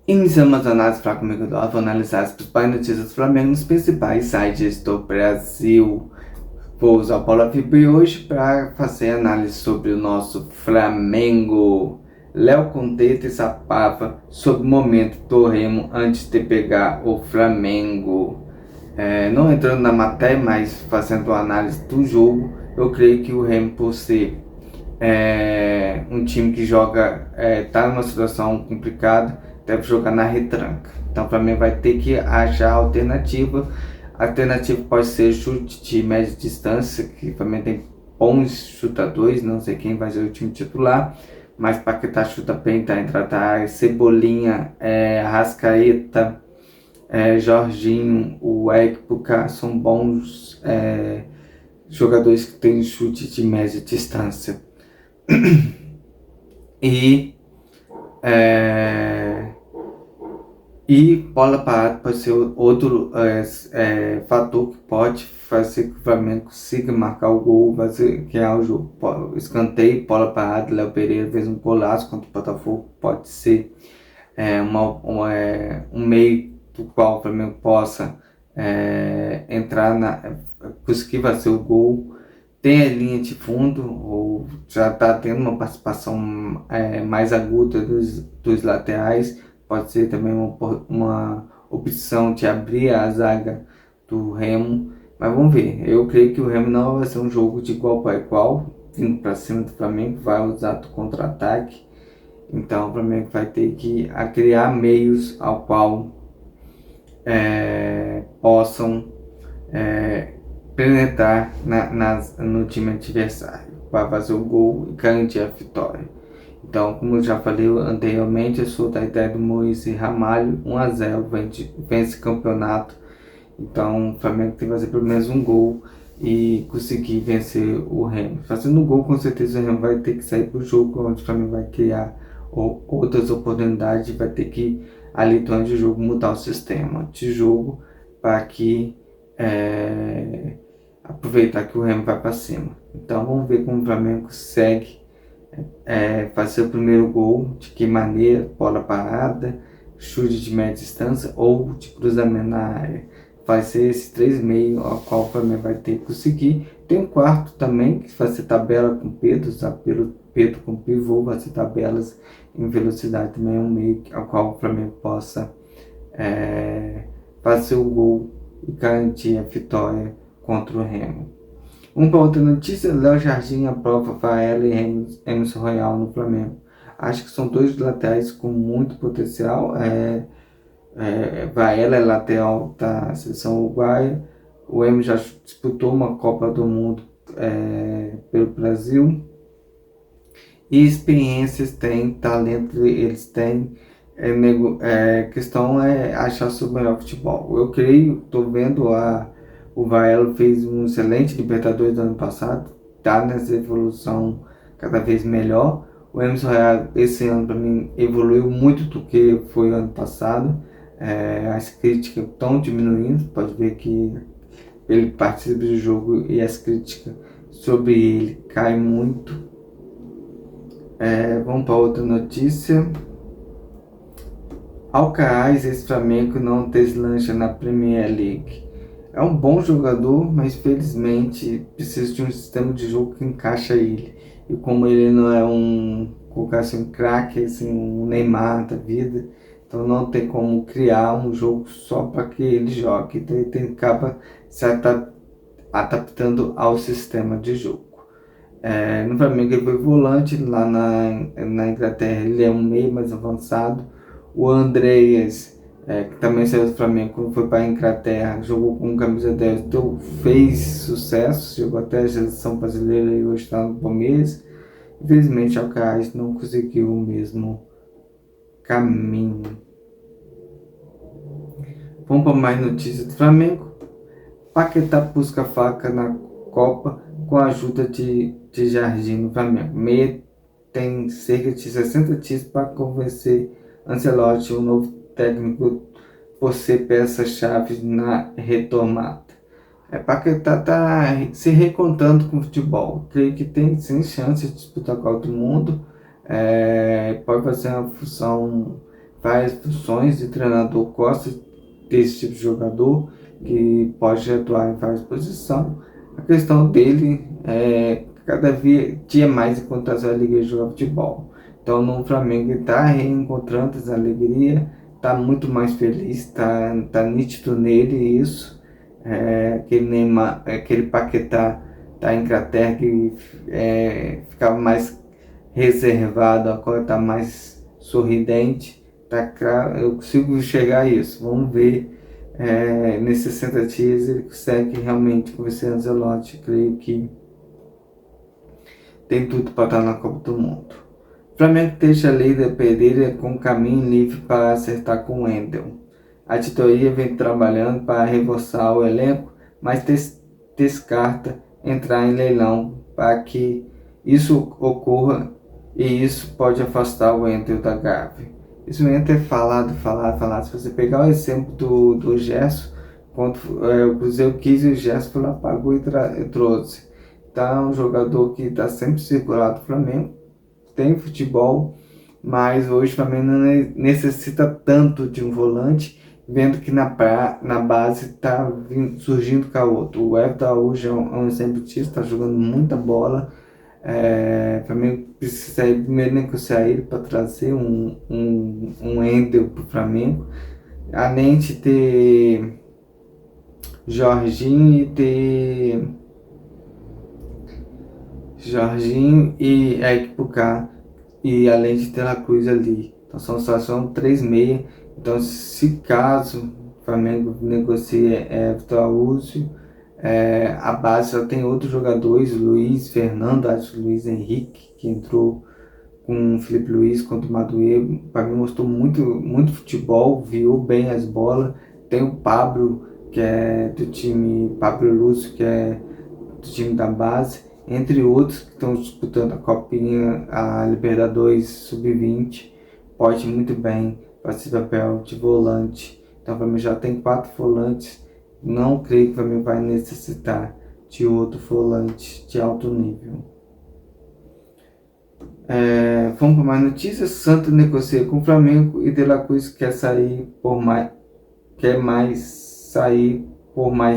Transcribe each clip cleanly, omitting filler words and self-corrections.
Iniciamos a análise Fla Comigo do Vou analisar as principais notícias do Flamengo nos principais sites do Brasil. Vou usar o Paulo Fibri hoje para fazer análise sobre o nosso Flamengo. Léo Conteta e Sapava sobre o momento do Remo antes de pegar o Flamengo. Não entrando na matéria, mas fazendo a análise do jogo, eu creio que o Remo, por ser um time que joga, tá numa situação complicada, deve jogar na retranca. Então, para mim, vai ter que achar alternativa. A alternativa pode ser chute de média distância, que também tem bons chutadores, não sei quem vai ser o time titular, mas Paquetá chuta bem, tá entrando da área, Cebolinha, Arrascaeta, Jorginho, o Ekpuka são bons jogadores que têm chute de média distância. E E bola parada pode ser outro fator que pode fazer que o Flamengo consiga marcar o gol, ganhar o jogo. Escanteio, bola parada, Léo Pereira fez um golaço contra o Botafogo, pode ser um meio do qual o Flamengo possa conseguir fazer o gol. Tem a linha de fundo, ou já está tendo uma participação mais aguda dos laterais. Pode ser também uma opção de abrir a zaga do Remo, mas vamos ver. Eu creio que o Remo não vai ser um jogo de igual para igual, vindo para cima do Flamengo, vai usar o contra-ataque. Então o Flamengo vai ter que criar meios ao qual possam penetrar no time adversário para fazer o gol e garantir a vitória. Então, como eu já falei anteriormente, eu sou da ideia do Moisés Ramalho, 1-0, vence campeonato. Então, o Flamengo tem que fazer pelo menos um gol e conseguir vencer o Remo. Fazendo um gol, com certeza o Remo vai ter que sair para o jogo, onde o Flamengo vai criar outras oportunidades, vai ter que, ali durante o jogo, mudar o sistema de jogo para que aproveitar que o Remo vai para cima. Então, vamos ver como o Flamengo consegue fazer o primeiro gol, de que maneira, bola parada, chute de média distância ou de cruzamento na área. Vai ser esses três meios ao qual o Flamengo vai ter que conseguir. Tem um quarto também, que vai ser tabela com Pedro, Pedro com pivô, vai ser tabelas em velocidade também, é um meio ao qual o Flamengo possa fazer o gol e garantir a vitória contra o Remo. Vamos para outra notícia. Léo Jardim aprova Varela e Emerson Royal no Flamengo. Acho que são dois laterais com muito potencial. Varela é lateral da seleção uruguaia. O Emerson já disputou uma Copa do Mundo pelo Brasil. E experiências têm, talento eles têm. Questão é achar seu melhor futebol. Eu creio, estou vendo o Varela fez um excelente Libertadores do ano passado, está nessa evolução cada vez melhor. O Emerson Royal, esse ano, para mim, evoluiu muito do que foi ano passado. As críticas estão diminuindo, pode ver que ele participa do jogo e as críticas sobre ele caem muito. Vamos para outra notícia. Alcaraz, ex-Flamengo, não deslancha na Premier League. É um bom jogador, mas felizmente precisa de um sistema de jogo que encaixa ele. E como ele não é um craque, assim, um Neymar da vida, então não tem como criar um jogo só para que ele jogue. Então ele acaba se adaptando ao sistema de jogo. No Flamengo ele foi volante, lá na Inglaterra ele é um meio mais avançado. O Andreas, que também saiu do Flamengo, quando foi para a Inglaterra, jogou com camisa 10, então fez sucesso, jogou até a seleção brasileira e hoje está no Palmeiras. Infelizmente, Alcaraz não conseguiu o mesmo caminho. Vamos para mais notícias do Flamengo. Paquetá busca faca na Copa com a ajuda de Jardim no Flamengo. Meia tem cerca de 60 dias para convencer Ancelotti, o novo técnico, por ser peça-chave na retomada. Paquetá está se recontando com o futebol. Creio que tem sim chance de disputar a Copa do Mundo. Pode fazer uma função, várias funções e o treinador gosta desse tipo de jogador que pode atuar em várias posições. A questão dele é cada dia mais encontrar sua alegria de jogar futebol. Então no Flamengo ele está reencontrando essa alegria, está muito mais feliz, tá nítido nele isso. Aquele Neymar, aquele Paquetá da Inglaterra que ficava mais reservado, agora está mais sorridente. Tá claro, eu consigo chegar a isso. Vamos ver nesses 60 dias ele consegue realmente convencer o Ancelotti. Creio que tem tudo para estar na Copa do Mundo. O Flamengo deixa a Leila Pereira com caminho livre para acertar com o Wendel. A diretoria vem trabalhando para reforçar o elenco, mas descarta entrar em leilão para que isso ocorra, e isso pode afastar o Wendel da Gávea. Isso mesmo ter falado. Se você pegar o exemplo do Gerson, quando o Cruzeiro quis e o Gerson foi lá, pagou e trouxe. Então, um jogador que está sempre circulado do Flamengo, tem futebol, mas hoje o Flamengo não necessita tanto de um volante, vendo que na base está surgindo outro. O Everton Araújo é um exemplo disso, está jogando muita bola. O Flamengo precisa primeiro negociar ele para trazer um Wendel para o Flamengo, além de ter Jorginho e Ekpuka, e além de ter a Cruz ali. Então são 3 meia. Então se caso o Flamengo negocie Everton Araújo, a base já tem outros jogadores, Luiz Fernando, acho que Luiz Henrique, que entrou com o Felipe Luiz contra o Madureira. Para mim mostrou muito futebol, viu bem as bolas. Tem o Pablo, que é do time, Pablo Lúcio, que é do time da base, entre outros que estão disputando a Copinha, a Libertadores Sub-20, pode muito bem fazer papel de volante. Então o Flamengo já tem 4 volantes, não creio que o Flamengo vai necessitar de outro volante de alto nível. Vamos para mais notícias. Santos negocia com o Flamengo e De La Cruz quer sair por mais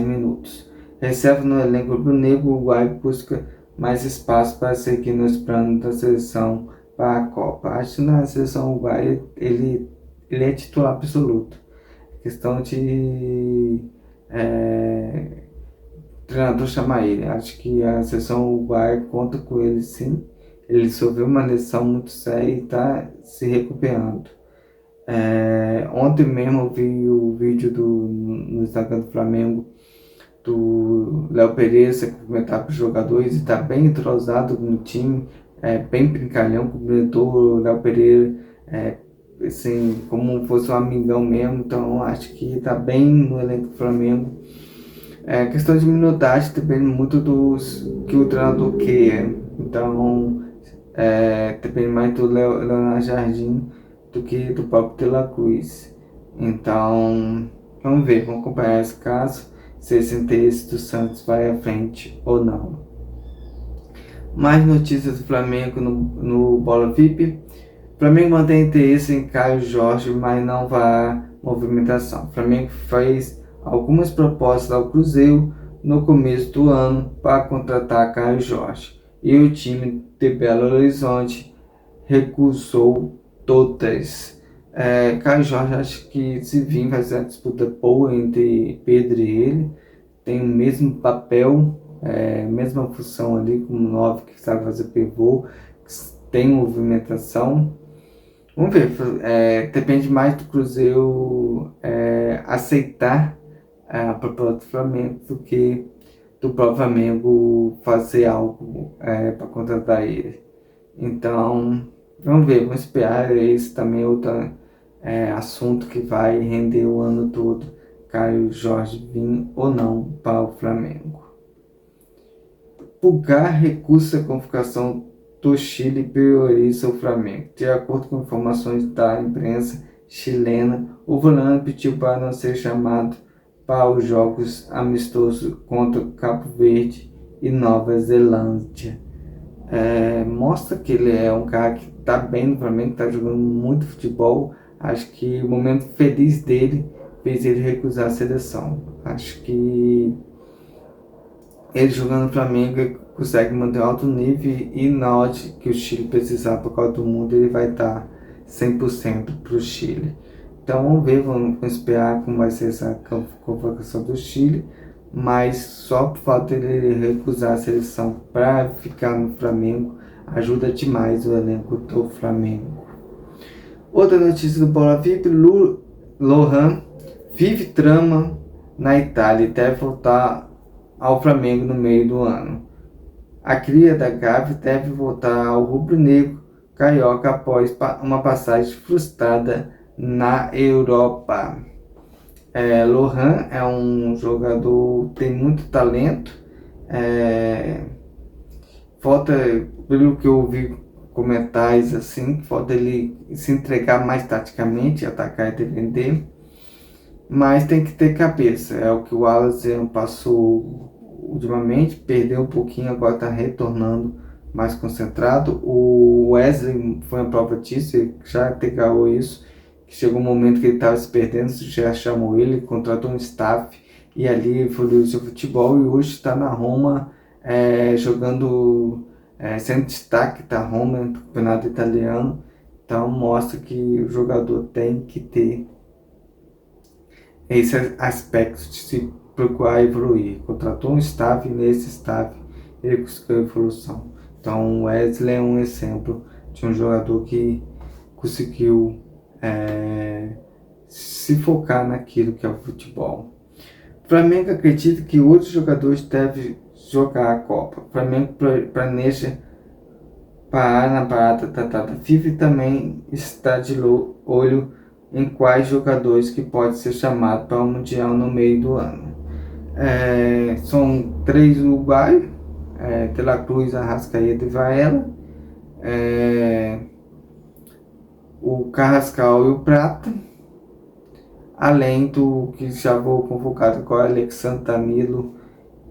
minutos. Reserva no elenco rubro-negro, o Uruguai busca mais espaço para seguir nos planos da seleção para a Copa. Acho que na seleção uruguaia ele é titular absoluto. Questão de treinador chamar ele. Acho que a seleção uruguaia conta com ele sim. Ele sofreu uma lesão muito séria e está se recuperando. Ontem mesmo eu vi o vídeo no Instagram do Flamengo do Léo Pereira se cumprimentar para os jogadores e está bem entrosado no time, bem brincalhão, cumprimentou o Léo Pereira assim, como fosse um amigão mesmo. Então acho que está bem no elenco do Flamengo. Questão de minutagem depende muito do que o treinador quer. Então depende mais do Leonardo Jardim do que do próprio De La Cruz. Então vamos ver, vamos acompanhar esse caso, se esse interesse do Santos vai à frente ou não. Mais notícias do Flamengo no Bola VIP. O Flamengo mantém interesse em Caio Jorge, mas não vai movimentação. O Flamengo fez algumas propostas ao Cruzeiro no começo do ano para contratar Caio Jorge, e o time de Belo Horizonte recusou todas. Caio Jorge, acho que se vir vai ser uma disputa boa entre Pedro e ele. Tem o mesmo papel, mesma função ali, como 9 que sabe fazer pivô, tem movimentação. Vamos ver, depende mais do Cruzeiro aceitar a proposta do Flamengo do que do próprio Flamengo fazer algo para contratar ele. Então vamos ver, vamos esperar. Esse também é outro assunto que vai render o ano todo, Caio Jorge vir ou não para o Flamengo. Pulgar recusa a convocação do Chile e prioriza o Flamengo. De acordo com informações da imprensa chilena, o volante pediu para não ser chamado para os jogos amistosos contra Cabo Verde e Nova Zelândia. Mostra que ele é um cara que está bem no Flamengo, está jogando muito futebol. Acho que o momento feliz dele fez ele recusar a seleção. Acho que ele jogando no Flamengo ele consegue manter alto nível e na hora que o Chile precisar por causa do mundo, ele vai estar 100% para o Chile. Então vamos ver, vamos esperar como vai ser essa convocação do Chile, mas só por fato dele recusar a seleção para ficar no Flamengo ajuda demais o elenco do Flamengo. Outra notícia do Bola VIP, Lohan vive trama na Itália e deve voltar ao Flamengo no meio do ano. A cria da Gávea deve voltar ao rubro-negro carioca após uma passagem frustrada na Europa. Lohan é um jogador que tem muito talento. Falta, pelo que eu ouvi comentários assim, falta ele se entregar mais taticamente, atacar e defender. Mas tem que ter cabeça. É o que o Alisson passou ultimamente, perdeu um pouquinho, agora está retornando mais concentrado. O Wesley foi uma prova disso, ele já declarou isso, que chegou um momento que ele estava se perdendo, já chamou ele, contratou um staff e ali evoluiu seu futebol e hoje está na Roma jogando sendo destaque da Roma no campeonato italiano. Então mostra que o jogador tem que ter esse aspecto de se procurar evoluir. Contratou um staff e nesse staff ele conseguiu evolução. Então o Wesley é um exemplo de um jogador que conseguiu se focar naquilo que é o futebol. O Flamengo acredita que outros jogadores devem jogar a Copa. O Flamengo planeja parar na parada da data FIFA e também está de olho em quais jogadores que pode ser chamado para o Mundial no meio do ano. São 3 uruguaios, De La Cruz, Arrascaeta e Varela, o Carrascal e o Prata, além do que já vou convocado com o Alexandre Danilo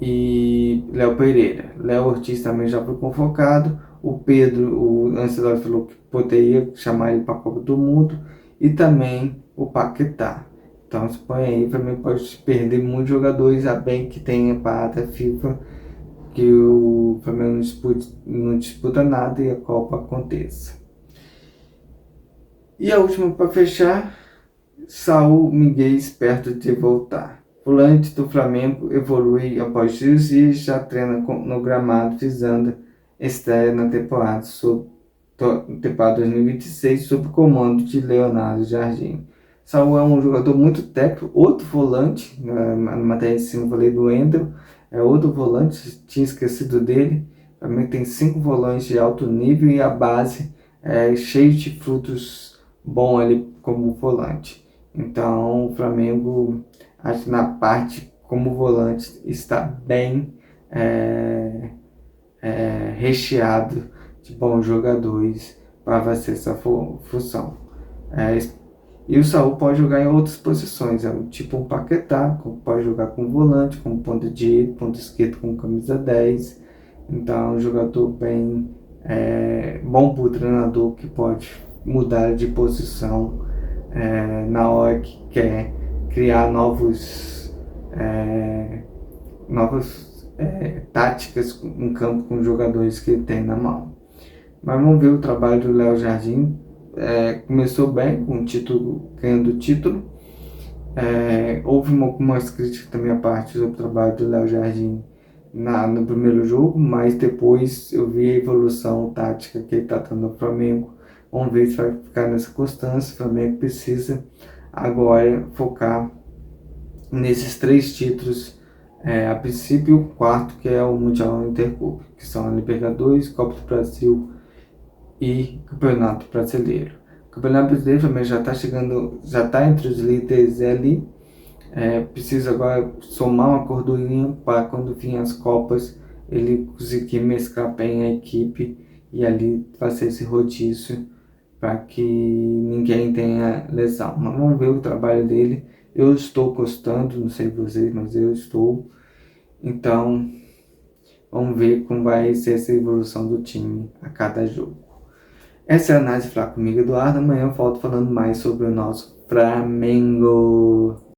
e Léo Pereira. Léo Ortiz também já foi convocado. O Pedro, o Ancelotti falou que poderia chamar ele para a Copa do Mundo. E também o Paquetá. Então se põe aí, também pode perder muitos jogadores, a bem que tenha para a FIFA, que o Flamengo não disputa nada e a Copa aconteça. E a última para fechar, Saul Miguel perto de voltar. Volante do Flamengo evolui após cirurgia e já treina no gramado visando estreia na temporada 2026 sob o comando de Leonardo Jardim. Saul é um jogador muito técnico, outro volante, na matéria de cima eu falei do Wendel, é outro volante, tinha esquecido dele. Também tem 5 volantes de alto nível e a base é cheia de frutos bons ali como volante. Então o Flamengo, acho que na parte como volante está bem recheado de bons jogadores para fazer essa função. E o Saul pode jogar em outras posições, tipo um Paquetá, pode jogar com volante, como ponta direito, ponta esquerdo com camisa 10. Então é um jogador bem bom para o treinador que pode mudar de posição na hora que quer criar novas táticas em campo com os jogadores que ele tem na mão. Mas vamos ver o trabalho do Léo Jardim. Começou bem com o título, ganhando o título. Houve algumas críticas da minha parte sobre o trabalho do Léo Jardim no primeiro jogo, mas depois eu vi a evolução tática que ele está dando ao Flamengo. Vamos ver se vai ficar nessa constância. O Flamengo precisa agora focar nesses 3 títulos. A princípio, o 4, que é o Mundial Interclube, que são a Libertadores, Copa do Brasil e Campeonato Brasileiro. O Campeonato Brasileiro também já está chegando, já está entre os líderes ali. Precisa agora somar uma gordurinha para quando vir as Copas ele conseguir mesclar bem a equipe e ali fazer esse rodízio para que ninguém tenha lesão. Mas vamos ver o trabalho dele. Eu estou gostando, não sei vocês, mas eu estou. Então, vamos ver como vai ser essa evolução do time a cada jogo. Essa é a análise Falar Comigo, Eduardo. Amanhã eu volto falando mais sobre o nosso Flamengo.